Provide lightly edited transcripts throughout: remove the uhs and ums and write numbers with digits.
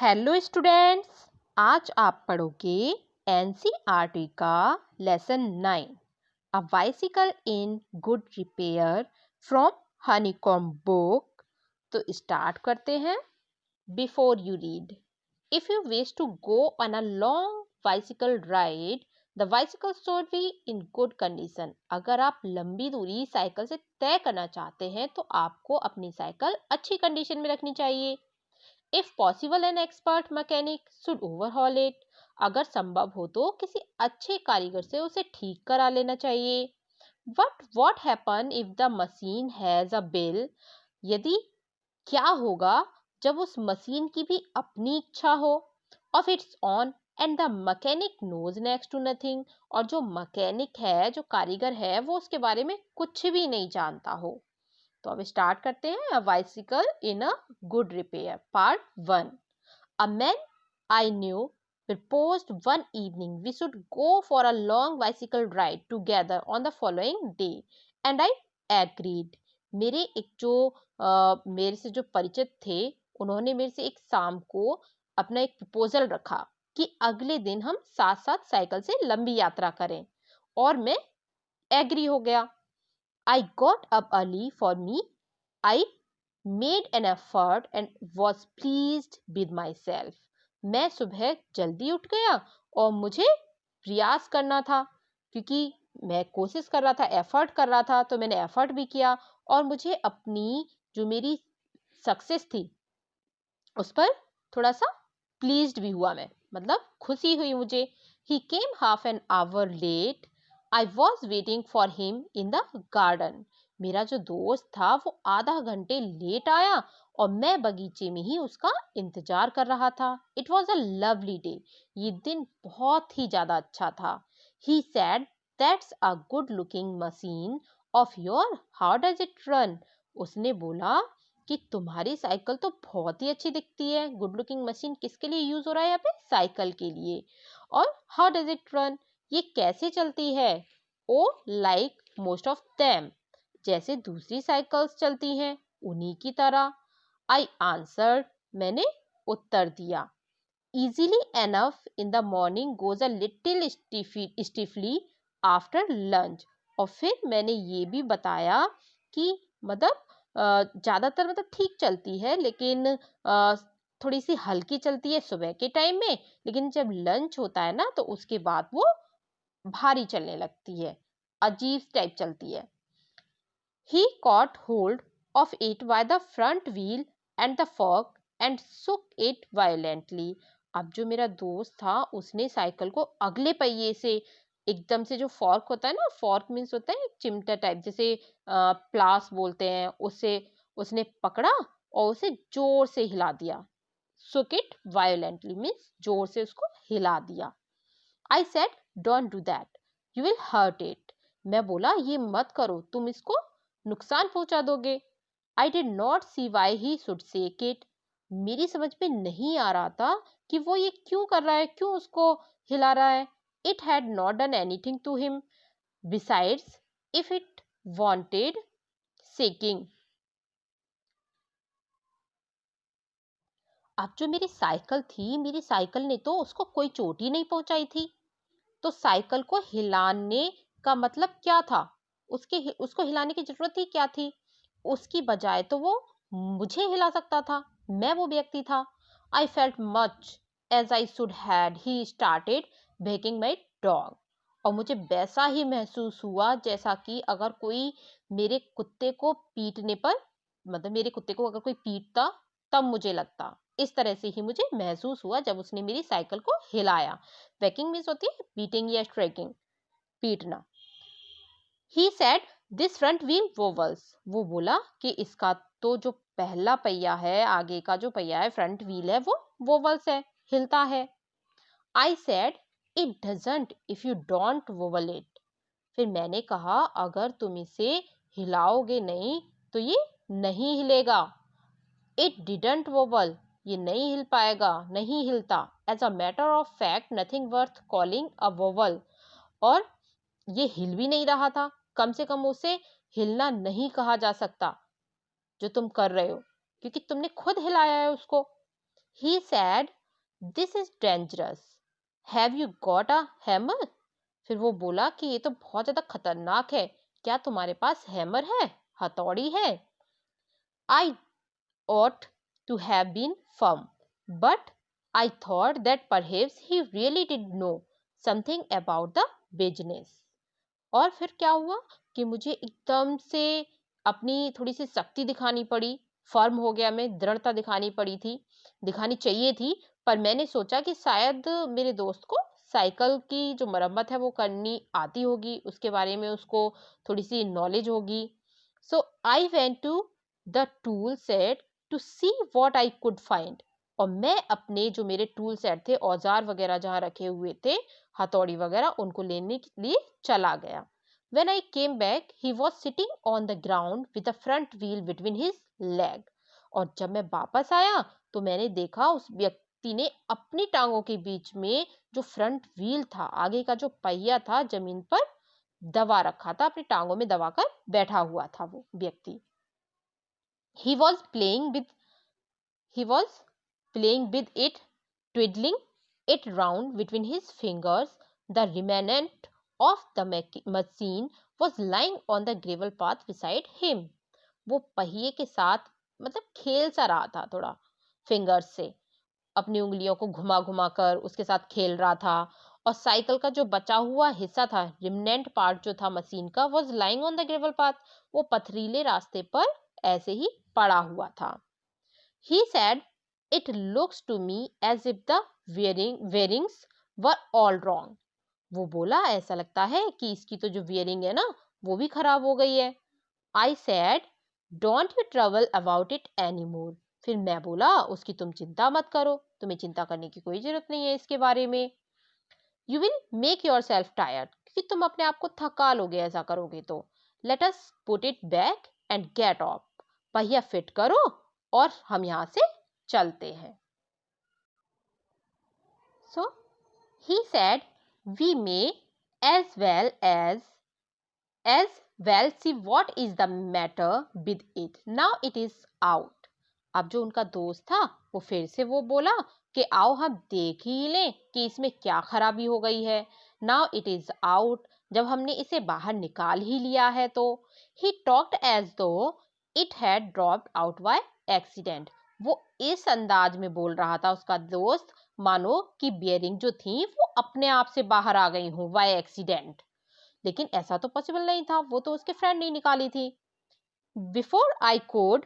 Hello students. आज आप पढ़ोगे एनसीईआरटी का lesson 9 a bicycle in good repair from honeycomb book. तो स्टार्ट करते हैं। Before you read, if you wish to go on a long bicycle ride, the bicycle should be in good condition. अगर आप लंबी दूरी cycle से तय करना चाहते हैं तो आपको अपनी साइकिल अच्छी कंडीशन में रखनी चाहिए। If possible, an expert mechanic should overhaul it. अगर संभव हो तो किसी अच्छे कारीगर से उसे ठीक करा लेना चाहिए। But what happen if the machine has a bill? यदि क्या होगा जब उस मशीन की भी अपनी इच्छा हो of its own and the mechanic knows next to nothing, और जो मैकेनिक है, जो कारीगर है, वो उसके बारे में कुछ भी नहीं जानता हो। तो अब स्टार्ट करते हैं। अ bicycle in a good repair part 1। A man I knew proposed one evening we should go for a long bicycle ride together on the following day and I agreed। मेरे से जो परिचित थे, उन्होंने मेरे से एक शाम को अपना एक प्रपोजल रखा कि अगले दिन हम साथ साथ साइकिल से लंबी यात्रा करें, और मैं एग्री हो गया। I got up early for me. I made an effort and was pleased with myself। मैं सुबह जल्दी उठ गया और मुझे प्रयास करना था, क्योंकि मैं कोशिश कर रहा था, एफर्ट कर रहा था, तो मैंने एफर्ट भी किया और मुझे अपनी जो मेरी सक्सेस थी उस पर थोड़ा सा प्लीज्ड भी हुआ मैं, मतलब खुशी हुई मुझे। He came half an hour late. I was waiting for him in the garden. मेरा जो दोस्त था वो आधा घंटे लेट आया और मैं बगीचे में ही उसका इंतजार कर रहा था। It was a lovely day. ये दिन बहुत ही ज्यादा अच्छा था। He said that's a good looking machine of your, how does it run. उसने बोला कि तुम्हारी साइकिल तो बहुत ही अच्छी दिखती है। गुड लुकिंग मशीन किसके लिए यूज हो रहा है यहाँ पे? साइकिल के लिए। और हाउ डज इट रन, ये कैसे चलती है? ओ लाइक मोस्ट ऑफ देम, जैसे दूसरी साइकिल्स चलती हैं उन्हीं की तरह। आई आंसर्ड, मैंने उत्तर दिया। easily enough in the morning goes a little stiffly after lunch। और फिर मैंने ये भी बताया कि मतलब ज्यादातर मतलब ठीक चलती है, लेकिन थोड़ी सी हल्की चलती है सुबह के टाइम में, लेकिन जब लंच होता है ना तो उसके बाद वो भारी चलने लगती है, अजीब टाइप चलती है। He caught hold of it by the front wheel and the fork and shook it violently। अब जो मेरा दोस्त था उसने साइकिल को अगले पहिए से एकदम से, जो फॉर्क होता है ना, फॉर्क मीन्स होता है एक चिमटा टाइप, जैसे प्लास बोलते हैं, उससे उसने पकड़ा और उसे जोर से हिला दिया। shook it violently मीन्स जोर से उसको हिला दिया। I said don't do that, you will hurt it। मैं बोला ये मत करो, तुम इसको नुकसान पहुंचा दोगे। I did not see why he should shake it। मेरी समझ में नहीं आ रहा था कि वो ये क्यों कर रहा है, क्यों उसको हिला रहा है। It had not done anything to him। Besides, if it wanted shaking। अब जो मेरी साइकिल थी, मेरी साइकिल ने तो उसको कोई चोट ही नहीं पहुंचाई थी, तो साइकिल को हिलाने का मतलब क्या था? उसको हिलाने की जरूरत ही क्या थी? उसकी बजाय तो वो मुझे हिला सकता था, मैं वो व्यक्ति था। I felt much as I should had he started backing my dog. और मुझे वैसा ही महसूस हुआ जैसा कि अगर कोई मेरे कुत्ते को पीटने पर, मतलब मेरे कुत्ते को अगर कोई पीटता तब मुझे लगता, इस तरह से ही मुझे महसूस हुआ जब उसने मेरी साइकिल को हिलाया। वेकिंग मीन्स होती है बीटिंग या स्ट्राइकिंग, पीटना। He said this front wheel vowels. वो बोला कि इसका तो जो पहला पहिया है, आगे का जो पहिया है, फ्रंट व्हील है, वो वोवल्स है, हिलता है। I said it doesn't if you don't vowel it. फिर मैंने कहा अगर तुम इसे हिलाओगे नहीं तो ये नहीं हिलेगा। इट डिडंट वोबल, ये नहीं हिल पाएगा, नहीं हिलता। As a matter of fact nothing worth calling a wobble. और ये हिल भी नहीं रहा था, कम से कम उसे हिलना नहीं कहा जा सकता जो तुम कर रहे हो, क्योंकि तुमने खुद हिलाया है उसको। He said, "This is dangerous. Have you got a hammer?" फिर वो बोला कि ये तो बहुत ज्यादा खतरनाक है, क्या तुम्हारे पास हैमर है, हथौड़ी है? I ought to have been firm, but I thought that perhaps he really did know something about the business. और फिर क्या हुआ कि मुझे एकदम से अपनी थोड़ी सी शक्ति दिखानी पड़ी, फर्म हो गया, मैं दृढ़ता दिखानी पड़ी थी, दिखानी चाहिए थी। पर मैंने सोचा कि शायद मेरे दोस्त को साइकिल की जो मरम्मत है वो करनी आती होगी, उसके बारे में उसको थोड़ी सी नॉलेज होगी। So I went to the tool set to see what I could find. और मैं अपने जो मेरे टूल सेट थे, औजार वगैरह जहाँ रखे हुए थे, हथौड़ी वगैरह, उनको लेने के लिए चला गया। When I came back, he was sitting on the ground with the front wheel between his leg. और जब मैं वापस आया तो मैंने देखा उस व्यक्ति ने अपनी टांगों के बीच में जो फ्रंट व्हील था, आगे का जो पहिया था, जमीन पर दबा रखा था, अपनी टांगों में दबाकर बैठा हुआ था वो व्यक्ति। He was playing with he was playing with it, twiddling it round between his fingers. The remnant of the machine was lying on the gravel path beside him. वो पहिए के साथ मतलब खेल सा रहा था, थोड़ा फिंगर्स से अपनी उंगलियों को घुमा घुमा कर उसके साथ खेल रहा था। और साइकिल का जो बचा हुआ हिस्सा था, रिमनेंट पार्ट जो था मशीन का, was lying on the gravel path, वो पथरीले रास्ते पर ऐसे ही पड़ा हुआ था। He said, "It looks to me as if the bearings were all wrong." वो बोला, ऐसा लगता है कि इसकी तो जो बियरिंग है ना वो भी खराब हो गई है। I said, "Don't you trouble about it anymore." फिर मैं बोला, उसकी तुम चिंता मत करो, तुम्हें चिंता करने की कोई जरूरत नहीं है इसके बारे में। You will make yourself tired, क्योंकि तुम अपने आप को थका लोगे ऐसा करोगे तो। Let us put it back and get off. पहिया फिट करो और हम यहाँ से चलते हैं। So he said, "We may as well see what is the matter with it. Now it is out." अब जो उनका दोस्त था वो फिर से वो बोला कि आओ हम देख ही लें कि इसमें क्या खराबी हो गई है। Now it is out, जब हमने इसे बाहर निकाल ही लिया है तो। He talked as though it had dropped out by accident. वो इस अंदाज में बोल रहा था उसका दोस्त, मानो कि बियरिंग जो थी वो अपने आप से बाहर आ गई हूँ बाय एक्सीडेंट। लेकिन ऐसा तो पॉसिबल नहीं था, वो तो उसके फ्रेंड ने निकाली थी। Before I could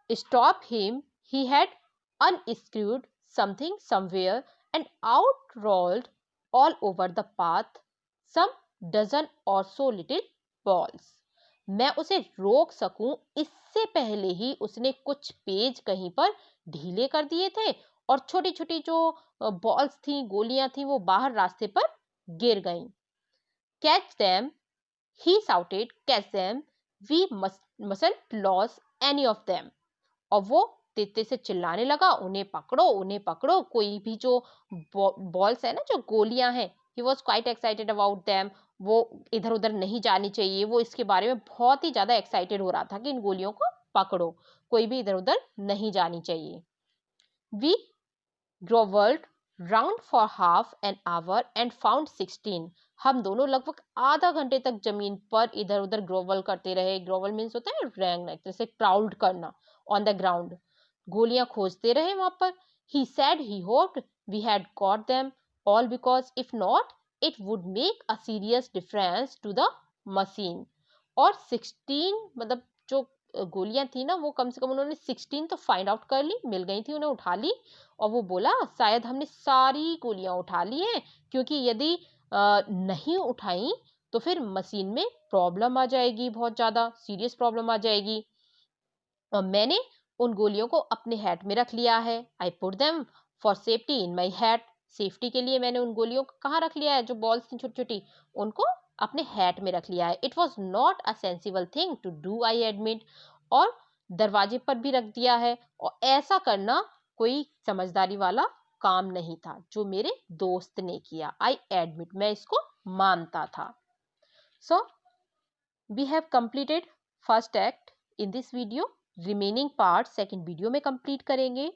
stop him, he had unscrewed something somewhere and out rolled all over the path some dozen or so little balls. मैं उसे रोक सकूं इससे पहले ही उसने कुछ पेज कहीं पर ढीले कर दिए थे और छोटी छोटी जो बॉल्स थी, गोलियां थी, वो बाहर रास्ते पर गिर गईं। Catch them, he shouted, "Catch them, we mustn't lose any of them." और वो तेजी से चिल्लाने लगा, उन्हें पकड़ो, उन्हें पकड़ो, कोई भी जो बॉल्स है ना, जो गोलियां हैं। He was quite excited about them, वो इधर उधर नहीं जानी चाहिए, वो इसके बारे में बहुत ही ज्यादा एक्साइटेड हो रहा था कि इन गोलियों को पकड़ो, कोई भी इधर उधर नहीं जानी चाहिए। We groveled round for half an hour and found 16. हम दोनों लगभग आधा घंटे तक जमीन पर इधर उधर ग्रोवल करते रहे। ग्रोवल मीन्स होता है रेंगना, जैसे क्राउड करना ऑन द ग्राउंड। गोलियां खोजते रहे वहां पर। He said he hoped we had got them all because if not it would make a serious difference to the machine. और 16 मतलब जो गोलियां थी ना, वो कम से कम उन्होंने 16 तो फाइंड आउट कर ली, मिल गई थी, उन्हें उठा ली। और वो बोला, शायद हमने सारी गोलियां उठा ली हैं, क्योंकि यदि नहीं उठाई तो फिर मशीन में प्रॉब्लम आ जाएगी, बहुत ज्यादा सीरियस प्रॉब्लम आ जाएगी। और मैंने उन गोलियों को अपने हैट में रख लिया है। I put them for safety in my hat. Safety के लिए मैंने उन गोलियों को कहाँ रख लिया है, जो बॉल्स थी छोटी छोटी, उनको अपने हैट में रख लिया है। It was not a sensible thing to do, I admit. और दरवाजे पर भी रख दिया है, और ऐसा करना कोई समझदारी वाला काम नहीं था जो मेरे दोस्त ने किया। आई एडमिट, मैं इसको मानता था। So we have completed first act in this video. Remaining part second video में कंप्लीट करेंगे।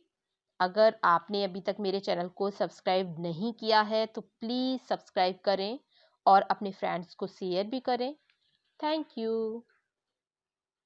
अगर आपने अभी तक मेरे चैनल को सब्सक्राइब नहीं किया है तो प्लीज़ सब्सक्राइब करें और अपने फ्रेंड्स को शेयर भी करें। Thank you.